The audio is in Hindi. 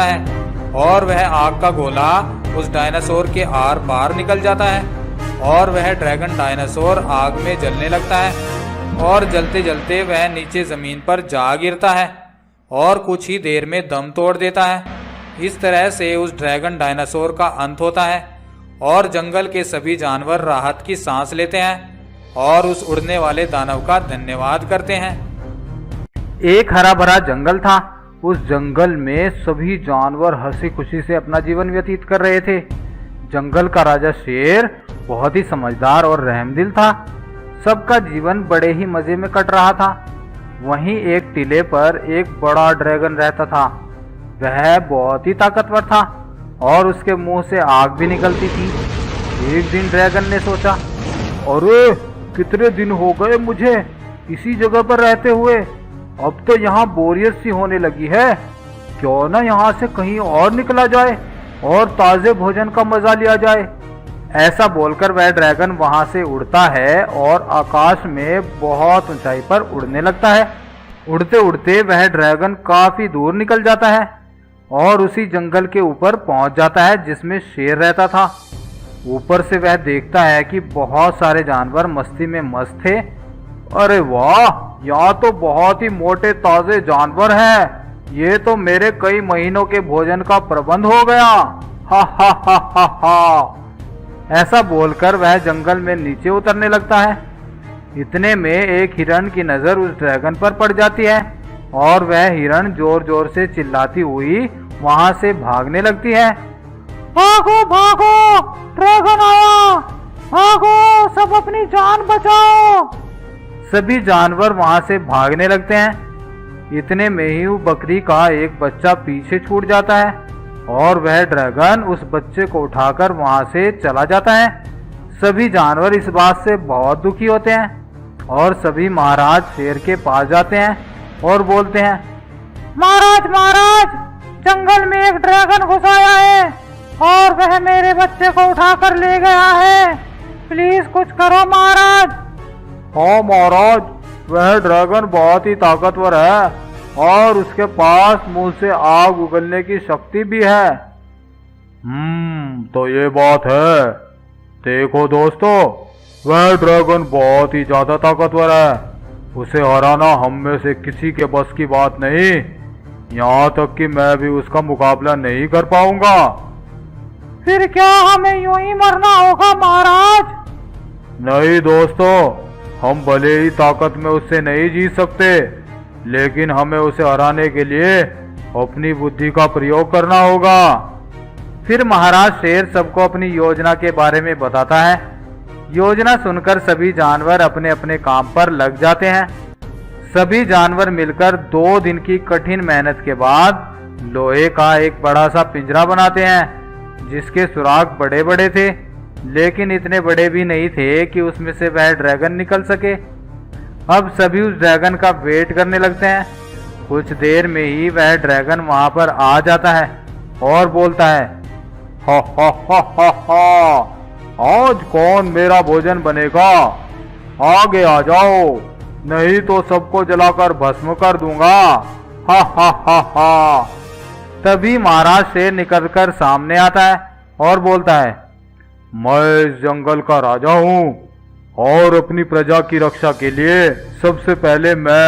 है और वह आग का गोला उस डायनासोर के आर पार निकल जाता है और वह ड्रैगन डायनासोर आग में जलने लगता है और जलते जलते वह नीचे जमीन पर जा गिरता है और कुछ ही देर में दम तोड़ देता है। इस तरह से उस ड्रैगन डायनासोर का अंत होता है और जंगल के सभी जानवर राहत की सांस लेते हैं और उस उड़ने वाले दानव का धन्यवाद करते हैं। एक हरा भरा जंगल था। उस जंगल में सभी जानवर हंसी खुशी से अपना जीवन व्यतीत कर रहे थे। जंगल का राजा शेर बहुत ही समझदार और रहमदिल था। सबका जीवन बड़े ही मजे में कट रहा था। वहीं एक टीले पर एक बड़ा ड्रैगन रहता था। वह बहुत ही ताकतवर था और उसके मुंह से आग भी निकलती थी। एक दिन ड्रैगन ने सोचा, अरे कितने दिन हो गए मुझे इसी जगह पर रहते हुए, अब तो यहाँ बोरियत सी होने लगी है। क्यों ना यहाँ से कहीं और निकला जाए और ताजे भोजन का मजा लिया जाए। ऐसा बोलकर वह ड्रैगन वहां से उड़ता है और आकाश में बहुत ऊंचाई पर उड़ने लगता है। उड़ते उड़ते वह ड्रैगन काफी दूर निकल जाता है और उसी जंगल के ऊपर पहुंच जाता है जिसमें शेर रहता था। ऊपर से वह देखता है कि बहुत सारे जानवर मस्ती में मस्त थे। अरे वाह, यहाँ तो बहुत ही मोटे ताजे जानवर हैं। ये तो मेरे कई महीनों के भोजन का प्रबंध हो गया। हा हा हा हा हा। ऐसा बोलकर वह जंगल में नीचे उतरने लगता है। इतने में एक हिरण की नजर उस ड्रैगन पर पड़ जाती है और वह हिरण जोर जोर से चिल्लाती हुई वहां से भागने लगती है। भागो भागो, ड्रैगन आया, भागो, सब अपनी जान बचाओ। सभी जानवर वहां से भागने लगते हैं। इतने में ही वो बकरी का एक बच्चा पीछे छूट जाता है और वह ड्रैगन उस बच्चे को उठाकर वहां से चला जाता है। सभी जानवर इस बात से बहुत दुखी होते हैं और सभी महाराज शेर के पास जाते हैं और बोलते हैं, महाराज महाराज, जंगल में एक ड्रैगन घुस आया है और वह मेरे बच्चे को उठाकर ले गया है। प्लीज कुछ करो महाराज। हाँ महाराज, वह ड्रैगन बहुत ही ताकतवर है और उसके पास मुंह से आग उगलने की शक्ति भी है। तो ये बात है। देखो दोस्तों, वह ड्रैगन बहुत ही ज्यादा ताकतवर है। उसे हराना हम में से किसी के बस की बात नहीं। यहाँ तक कि मैं भी उसका मुकाबला नहीं कर पाऊंगा। फिर क्या हमें यूं ही मरना होगा महाराज? नहीं दोस्तों, हम भले ही ताकत में उससे नहीं जीत सकते, लेकिन हमें उसे हराने के लिए अपनी बुद्धि का प्रयोग करना होगा। फिर महाराज शेर सबको अपनी योजना के बारे में बताता है। योजना सुनकर सभी जानवर अपने अपने काम पर लग जाते हैं। सभी जानवर मिलकर 2 दिन की कठिन मेहनत के बाद लोहे का एक बड़ा सा पिंजरा बनाते हैं, जिसके सुराख बड़े बड़े थे, लेकिन इतने बड़े भी नहीं थे कि उसमें से वह ड्रैगन निकल सके। अब सभी उस ड्रैगन का वेट करने लगते हैं। कुछ देर में ही वह ड्रैगन वहां पर आ जाता है और बोलता है, हा हा हा हा हा, आज कौन मेरा भोजन बनेगा? आगे आ जाओ, नहीं तो सबको जलाकर भस्म कर दूंगा। हा हा हा हा। तभी महाराज शेर निकलकर सामने आता है और बोलता है, मैं इस जंगल का राजा हूँ और अपनी प्रजा की रक्षा के लिए सबसे पहले मैं